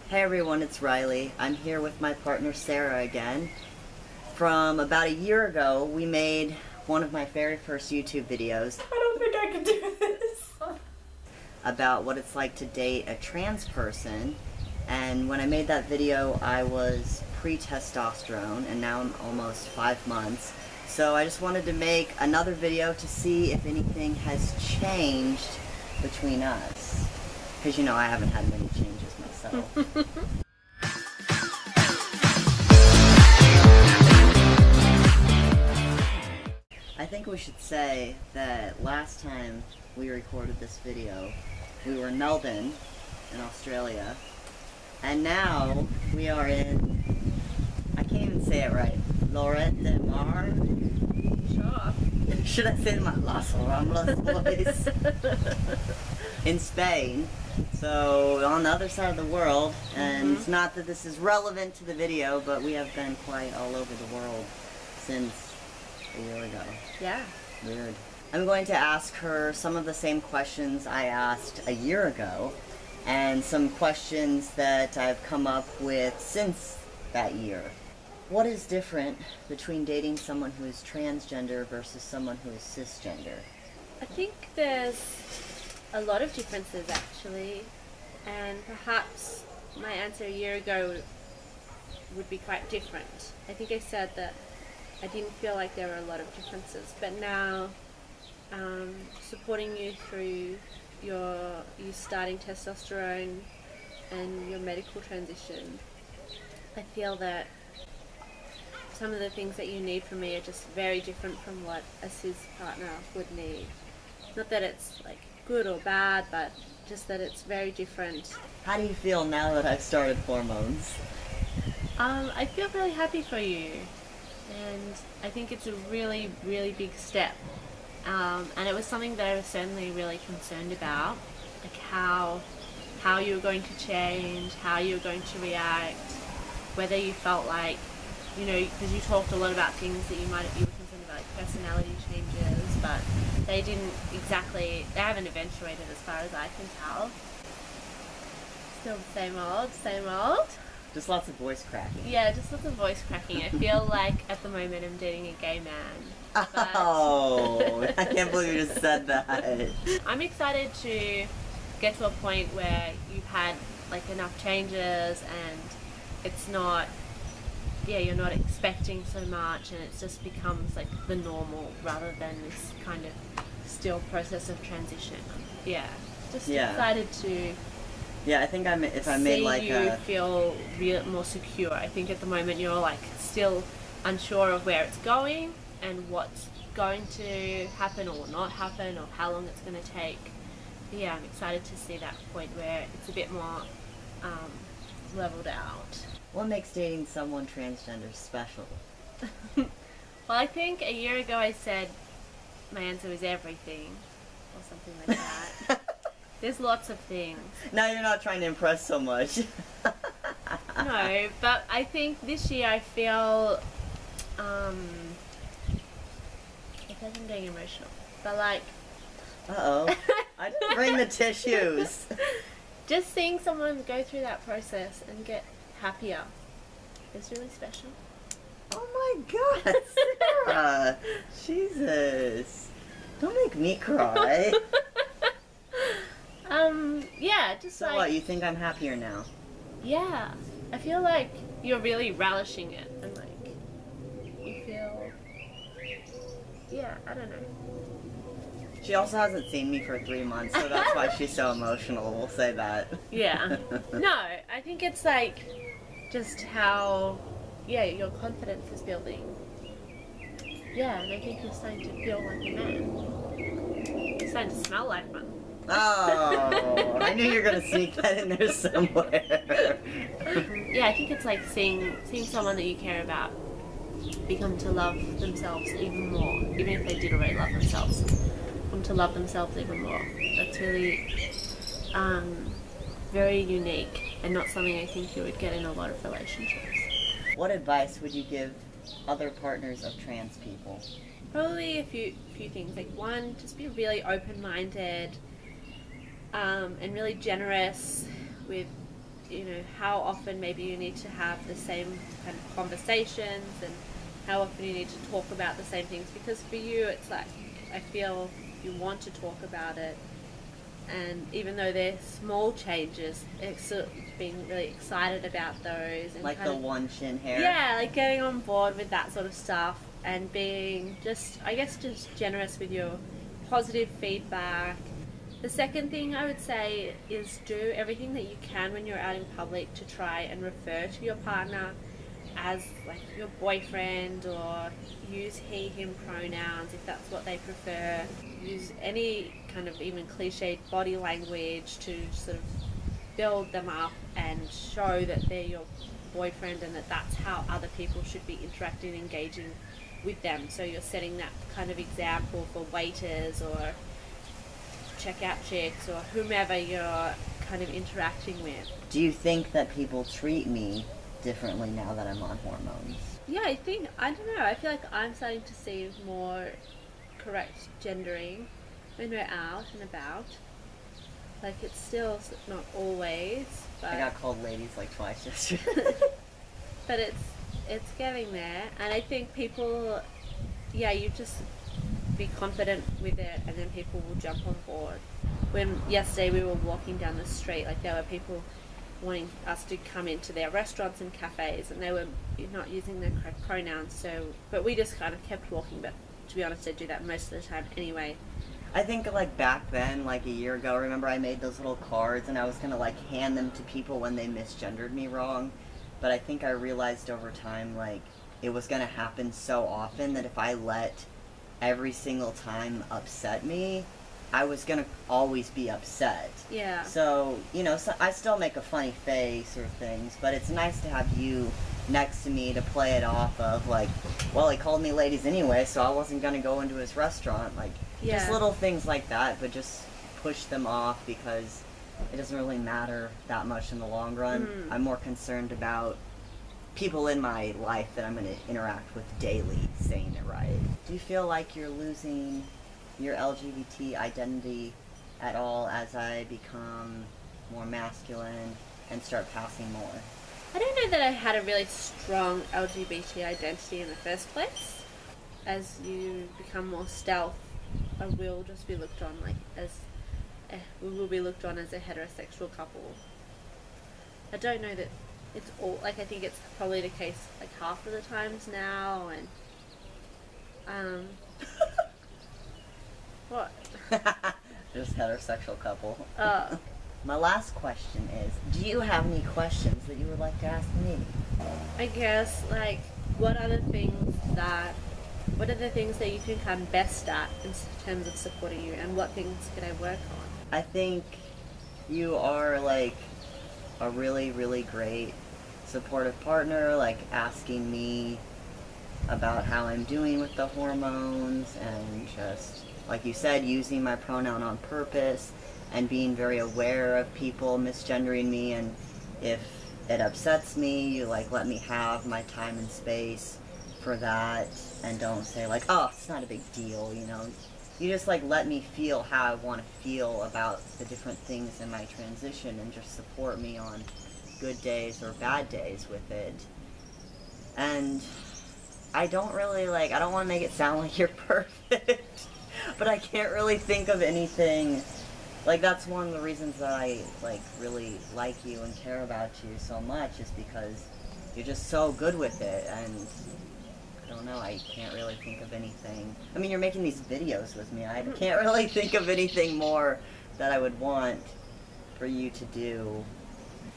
Hey everyone, it's Riley. I'm here with my partner Sarah again. From about a year ago, we made one of my very first YouTube videos. I don't think I can do this. About what it's like to date a trans person. And when I made that video, I was pre-testosterone, and now I'm almost 5 months. So I just wanted to make another video to see if anything has changed between us. Because you know, I haven't had many changes myself. I think we should say that last time we recorded this video, we were in Melbourne, in Australia, and now we are in, I can't even say it right, Lloret de Mar? Sure. Should I say my Las Ramblas voice? In Spain, so on the other side of the world, and it's not that this is relevant to the video, but we have been quite all over the world since a year ago. Yeah. Weird. I'm going to ask her some of the same questions I asked a year ago, and some questions that I've come up with since that year. What is different between dating someone who is transgender versus someone who is cisgender? I think there's a lot of differences actually, and perhaps my answer a year ago would be quite different. I think I said that I didn't feel like there were a lot of differences, but now supporting you through you starting testosterone and your medical transition, I feel that some of the things that you need from me are just very different from what a cis partner would need. Not that it's like good or bad, but just that it's very different. How do you feel now that I've started hormones? I feel really happy for you, and I think it's a really, really big step. And it was something that I was certainly really concerned about, like how you were going to change, how you were going to react, whether you felt like, you know, because you talked a lot about things that you were concerned about, like personality changes, but they haven't eventuated as far as I can tell. Still the same old. Just lots of voice cracking. Yeah, just lots of voice cracking. I feel like at the moment I'm dating a gay man. Oh, I can't believe you just said that. I'm excited to get to a point where you've had like enough changes and it's not, you're not expecting so much, and it just becomes like the normal rather than this kind of still process of transition. Yeah, just excited to. Yeah, I think if I made like you feel more secure. I think at the moment you're like still unsure of where it's going and what's going to happen or not happen or how long it's going to take. But yeah, I'm excited to see that point where it's a bit more leveled out. What makes dating someone transgender special? Well, I think a year ago I said my answer was everything or something like that. There's lots of things. Now you're not trying to impress so much. No, but I think this year I feel, I guess I'm getting emotional, but like... Uh-oh. I didn't bring the tissues. Just seeing someone go through that process and get happier is really special. Oh my God, Sarah! Jesus. Don't make me cry. Yeah, just so like... So what, you think I'm happier now? Yeah. I feel like you're really relishing it, and like, you feel... Yeah, I don't know. She also hasn't seen me for 3 months, so that's why she's so emotional, we'll say that. Yeah. No, I think it's like, just how, your confidence is building. Yeah, and I think you're starting to feel like a man. You're starting to smell like one. Oh, I knew you were going to sneak that in there somewhere. Yeah, I think it's like seeing someone that you care about become to love themselves even more, even if they did already love themselves. Come to love themselves even more. That's really very unique and not something I think you would get in a lot of relationships. What advice would you give other partners of trans people? Probably a few things. Like one, just be really open-minded and really generous with you know, how often maybe you need to have the same kind of conversations, and how often you need to talk about the same things, because for you it's like, I feel you want to talk about it, and even though they're small changes, it's sort of being really excited about those, and Like kind the of, one chin hair? yeah, like getting on board with that sort of stuff, and being just, I guess, just generous with your positive feedback. The second thing I would say is do everything that you can when you're out in public to try and refer to your partner as like your boyfriend, or use he, him pronouns if that's what they prefer. Use any kind of even cliched body language to sort of build them up and show that they're your boyfriend, and that that's how other people should be interacting and engaging with them. So you're setting that kind of example for waiters or checkout chicks or whomever you're kind of interacting with. Do you think that people treat me differently now that I'm on hormones? Yeah, I don't know, I feel like I'm starting to see more correct gendering when we're out and about. Like, it's still not always, but I got called ladies like twice yesterday. but it's getting there, and I think people, yeah, you just be confident with it, and then people will jump on board. When yesterday we were walking down the street, like there were people wanting us to come into their restaurants and cafes, and they were not using the correct pronouns, so, but we just kind of kept walking. But to be honest, I do that most of the time anyway. I think like back then, like a year ago, remember I made those little cards and I was gonna like hand them to people when they misgendered me wrong, but I think I realized over time like it was gonna happen so often that if I let every single time upset me, I was gonna always be upset. Yeah. So, you know, so I still make a funny face or things, but it's nice to have you next to me to play it off of, like, well, he called me ladies anyway, so I wasn't gonna go into his restaurant. Like, Yeah. just little things like that, but just push them off because it doesn't really matter that much in the long run. I'm more concerned about people in my life that I'm going to interact with daily saying it right. Do you feel like you're losing your LGBT identity at all as I become more masculine and start passing more? I don't know that I had a really strong LGBT identity in the first place. As you become more stealth, I will just be looked on like as we will be looked on as a heterosexual couple. I don't know that it's all, like, I think it's probably the case like half of the times now, and what? Just heterosexual couple. Uh, My last question is, do you have any questions that you would like to ask me? I guess, like, what are the things that you think I'm best at in terms of supporting you, and what things can I work on? I think you are like a really, really great supportive partner, like asking me about how I'm doing with the hormones, and just, like you said, using my pronoun on purpose, and being very aware of people misgendering me, and if it upsets me, you like let me have my time and space for that, and don't say like, oh, it's not a big deal, you know. You just like let me feel how I want to feel about the different things in my transition, and just support me on good days or bad days with it. And I don't really like, I don't want to make it sound like you're perfect, but I can't really think of anything. Like, that's one of the reasons that I like really like you and care about you so much, is because you're just so good with it. And I don't know, I can't really think of anything. I mean, you're making these videos with me. I can't really think of anything more that I would want for you to do.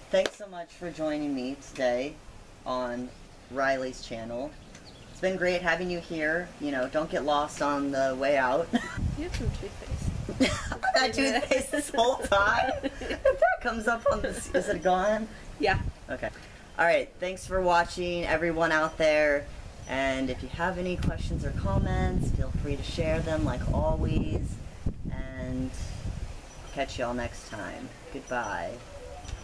Thanks so much for joining me today on Riley's channel. It's been great having you here. You know, don't get lost on the way out. You have some toothpaste. I've had toothpaste this whole time. If that comes up on this, is it gone? Yeah. Okay. Alright, thanks for watching, everyone out there. And if you have any questions or comments, feel free to share them like always. And catch y'all next time. Goodbye.